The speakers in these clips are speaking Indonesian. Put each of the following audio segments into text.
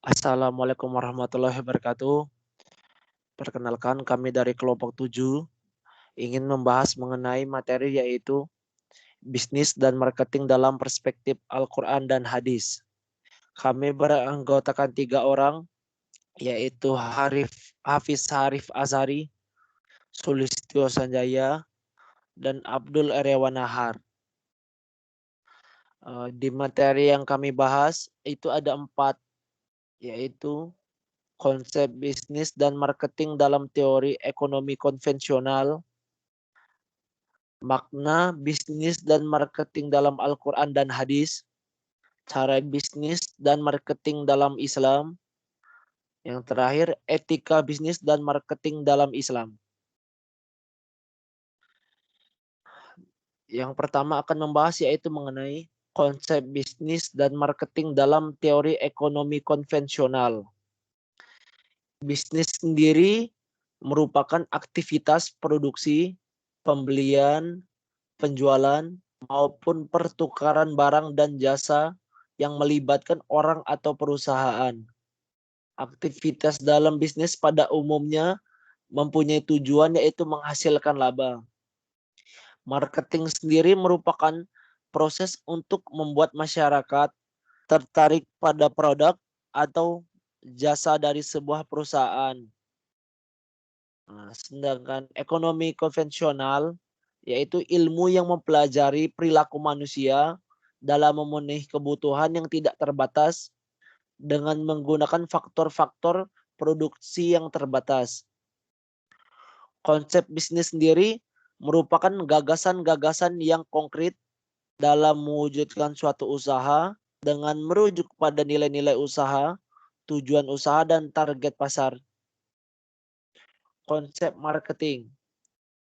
Assalamualaikum warahmatullahi wabarakatuh. Perkenalkan kami dari kelompok 7 ingin membahas mengenai materi yaitu bisnis dan marketing dalam perspektif Al-Quran dan hadis. Kami beranggotakan 3 orang yaitu Hafiz Harif Azhari, Sulistyo Sanjaya, dan Abdul Aryawan Nahar. Di materi yang kami bahas itu ada 4 yaitu konsep bisnis dan marketing dalam teori ekonomi konvensional, makna bisnis dan marketing dalam Al-Quran dan hadis, cara bisnis dan marketing dalam Islam, yang terakhir etika bisnis dan marketing dalam Islam. Yang pertama akan membahas yaitu mengenai konsep bisnis dan marketing dalam teori ekonomi konvensional. Bisnis sendiri merupakan aktivitas produksi, pembelian, penjualan, maupun pertukaran barang dan jasa yang melibatkan orang atau perusahaan. Aktivitas dalam bisnis pada umumnya mempunyai tujuan yaitu menghasilkan laba. Marketing sendiri merupakan proses untuk membuat masyarakat tertarik pada produk atau jasa dari sebuah perusahaan. Sedangkan ekonomi konvensional yaitu ilmu yang mempelajari perilaku manusia dalam memenuhi kebutuhan yang tidak terbatas dengan menggunakan faktor-faktor produksi yang terbatas. Konsep bisnis sendiri merupakan gagasan-gagasan yang konkret dalam mewujudkan suatu usaha dengan merujuk pada nilai-nilai usaha, tujuan usaha, dan target pasar. Konsep marketing.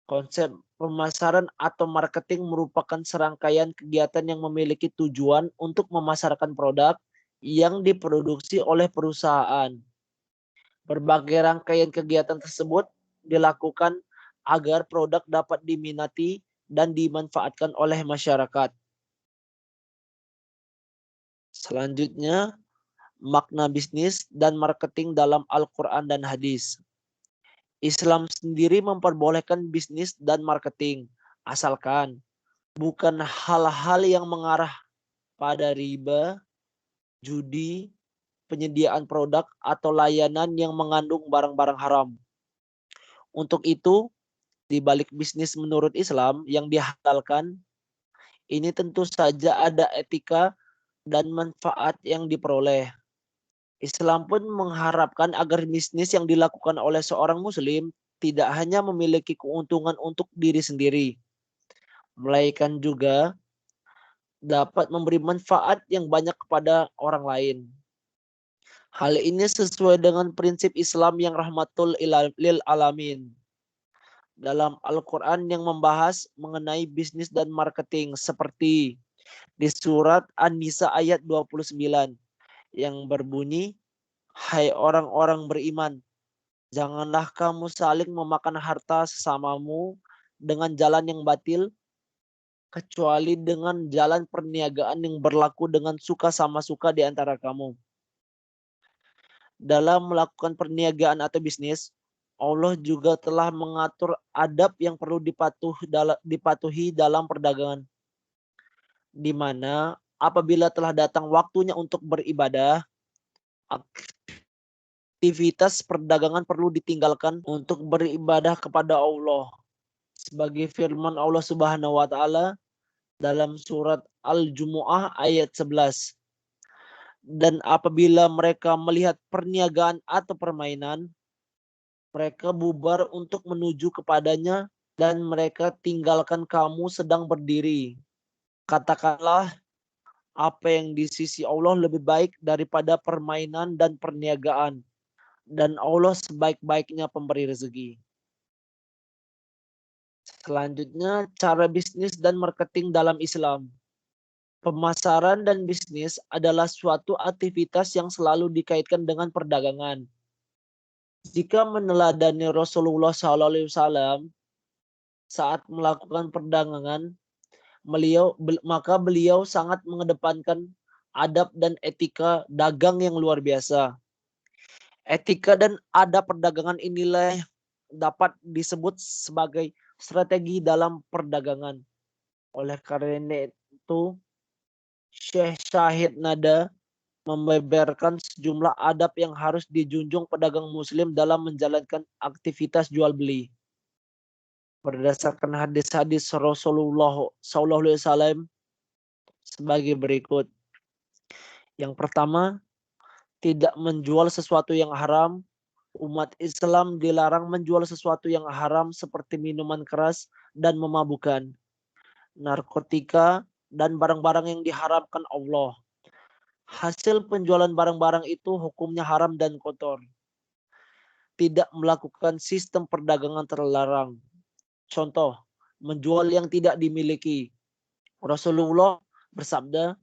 Konsep pemasaran atau marketing merupakan serangkaian kegiatan yang memiliki tujuan untuk memasarkan produk yang diproduksi oleh perusahaan. Berbagai rangkaian kegiatan tersebut dilakukan agar produk dapat diminati dan dimanfaatkan oleh masyarakat. Selanjutnya, makna bisnis dan marketing dalam Al-Quran dan hadis. Islam sendiri memperbolehkan bisnis dan marketing, asalkan bukan hal-hal yang mengarah pada riba, judi, penyediaan produk, atau layanan yang mengandung barang-barang haram. Untuk itu, di balik bisnis menurut Islam yang dihalalkan, ini tentu saja ada etika dan manfaat yang diperoleh. Islam pun mengharapkan agar bisnis yang dilakukan oleh seorang muslim tidak hanya memiliki keuntungan untuk diri sendiri, melainkan juga dapat memberi manfaat yang banyak kepada orang lain. Hal ini sesuai dengan prinsip Islam yang rahmatul lil alamin. Dalam Al-Quran yang membahas mengenai bisnis dan marketing seperti di surat An-Nisa ayat 29 yang berbunyi, "Hai orang-orang beriman, janganlah kamu saling memakan harta sesamamu dengan jalan yang batil, kecuali dengan jalan perniagaan yang berlaku dengan suka sama suka di antara kamu." Dalam melakukan perniagaan atau bisnis, Allah juga telah mengatur adab yang perlu dipatuhi dalam perdagangan, di mana apabila telah datang waktunya untuk beribadah, aktivitas perdagangan perlu ditinggalkan untuk beribadah kepada Allah. Sebagai firman Allah Subhanahu wa taala dalam surat Al-Jumu'ah ayat 11. Dan apabila mereka melihat perniagaan atau permainan, mereka bubar untuk menuju kepadanya dan mereka tinggalkan kamu sedang berdiri. Katakanlah, apa yang di sisi Allah lebih baik daripada permainan dan perniagaan, dan Allah sebaik-baiknya pemberi rezeki. Selanjutnya, cara bisnis dan marketing dalam Islam. Pemasaran dan bisnis adalah suatu aktivitas yang selalu dikaitkan dengan perdagangan. Jika meneladani Rasulullah SAW saat melakukan perdagangan, maka beliau sangat mengedepankan adab dan etika dagang yang luar biasa. Etika dan adab perdagangan inilah dapat disebut sebagai strategi dalam perdagangan. Oleh karena itu, Syekh Syahid Nada membeberkan sejumlah adab yang harus dijunjung pedagang muslim dalam menjalankan aktivitas jual beli. Berdasarkan hadis-hadis Rasulullah SAW sebagai berikut. Yang pertama, tidak menjual sesuatu yang haram. Umat Islam dilarang menjual sesuatu yang haram seperti minuman keras dan memabukkan, narkotika, dan barang-barang yang diharamkan Allah. Hasil penjualan barang-barang itu hukumnya haram dan kotor. Tidak melakukan sistem perdagangan terlarang. Contoh, menjual yang tidak dimiliki. Rasulullah bersabda,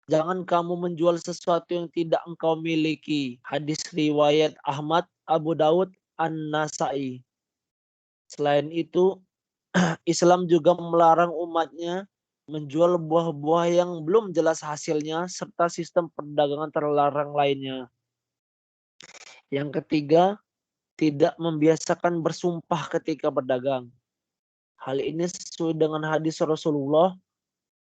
jangan kamu menjual sesuatu yang tidak engkau miliki. Hadis riwayat Ahmad, Abu Daud, An-Nasai. Selain itu, Islam juga melarang umatnya menjual buah-buah yang belum jelas hasilnya serta sistem perdagangan terlarang lainnya. Yang ketiga, tidak membiasakan bersumpah ketika berdagang. Hal ini sesuai dengan hadis Rasulullah,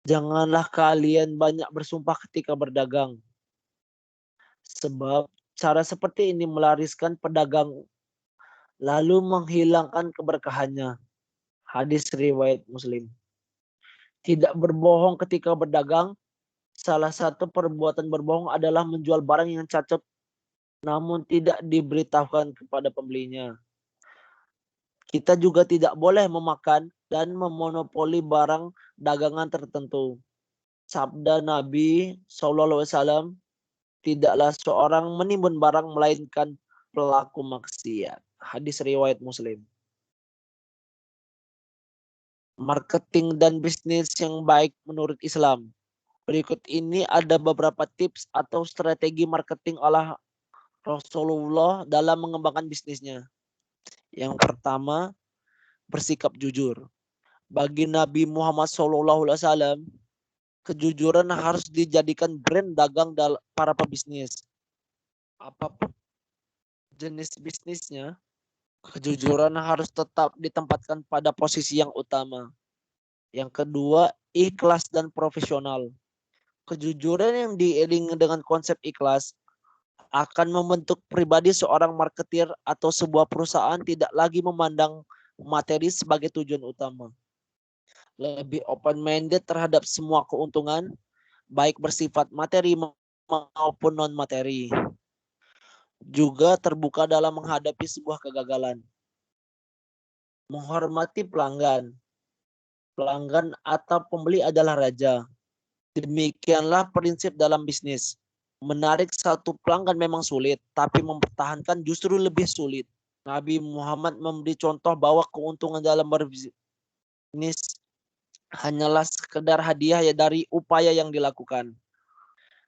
janganlah kalian banyak bersumpah ketika berdagang. Sebab cara seperti ini melariskan pedagang lalu menghilangkan keberkahannya. Hadis riwayat Muslim. Tidak berbohong ketika berdagang. Salah satu perbuatan berbohong adalah menjual barang yang cacat namun tidak diberitahukan kepada pembelinya. Kita juga tidak boleh memakan dan memonopoli barang dagangan tertentu. Sabda Nabi SAW, tidaklah seorang menimbun barang melainkan pelaku maksiat. Hadis riwayat Muslim. Marketing dan bisnis yang baik menurut Islam. Berikut ini ada beberapa tips atau strategi marketing oleh Rasulullah dalam mengembangkan bisnisnya. Yang pertama, bersikap jujur. Bagi Nabi Muhammad SAW, kejujuran harus dijadikan brand dagang para pebisnis. Apapun jenis bisnisnya, kejujuran harus tetap ditempatkan pada posisi yang utama. Yang kedua, ikhlas dan profesional. Kejujuran yang diiringi dengan konsep ikhlas akan membentuk pribadi seorang marketir atau sebuah perusahaan tidak lagi memandang materi sebagai tujuan utama. Lebih open-minded terhadap semua keuntungan, baik bersifat materi maupun non-materi. Juga terbuka dalam menghadapi sebuah kegagalan. Menghormati pelanggan. Pelanggan atau pembeli adalah raja. Demikianlah prinsip dalam bisnis. Menarik satu pelanggan memang sulit, tapi mempertahankan justru lebih sulit. Nabi Muhammad memberi contoh bahwa keuntungan dalam berbisnis hanyalah sekedar hadiah ya dari upaya yang dilakukan.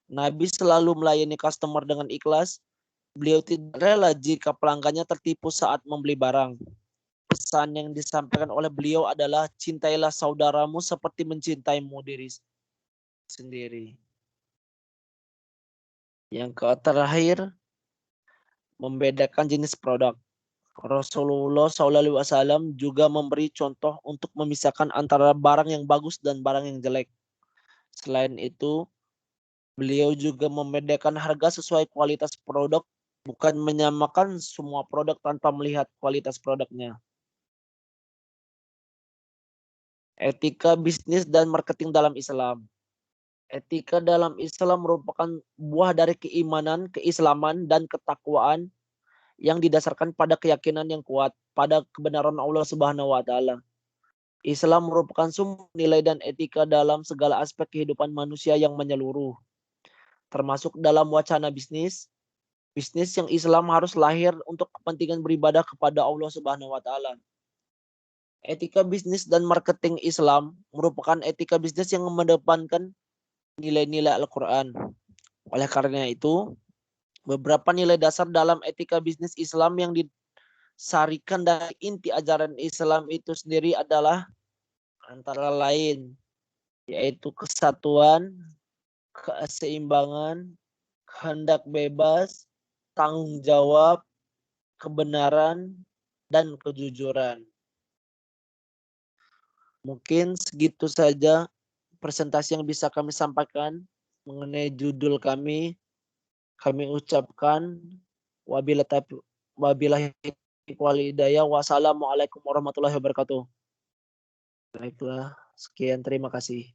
Nabi selalu melayani customer dengan ikhlas. Beliau tidak rela jika pelanggannya tertipu saat membeli barang. Pesan yang disampaikan oleh beliau adalah cintailah saudaramu seperti mencintaimu diri sendiri. Yang terakhir, membedakan jenis produk. Rasulullah SAW juga memberi contoh untuk memisahkan antara barang yang bagus dan barang yang jelek. Selain itu, beliau juga membedakan harga sesuai kualitas produk, bukan menyamakan semua produk tanpa melihat kualitas produknya. Etika bisnis dan marketing dalam Islam. Etika dalam Islam merupakan buah dari keimanan, keislaman, dan ketakwaan yang didasarkan pada keyakinan yang kuat pada kebenaran Allah Subhanahu wa taala. Islam merupakan sumber nilai dan etika dalam segala aspek kehidupan manusia yang menyeluruh, termasuk dalam wacana bisnis. Bisnis yang Islam harus lahir untuk kepentingan beribadah kepada Allah Subhanahu wa taala. Etika bisnis dan marketing Islam merupakan etika bisnis yang mengedepankan nilai-nilai Al-Quran. Oleh karena itu, beberapa nilai dasar dalam etika bisnis Islam yang disarikan dari inti ajaran Islam itu sendiri adalah antara lain yaitu kesatuan, keseimbangan, kehendak bebas, tanggung jawab, kebenaran, dan kejujuran. Mungkin segitu saja presentasi yang bisa kami sampaikan mengenai judul kami. Kami ucapkan wabillahi wal hidayah. Wassalamualaikum warahmatullahi wabarakatuh. Baiklah, sekian terima kasih.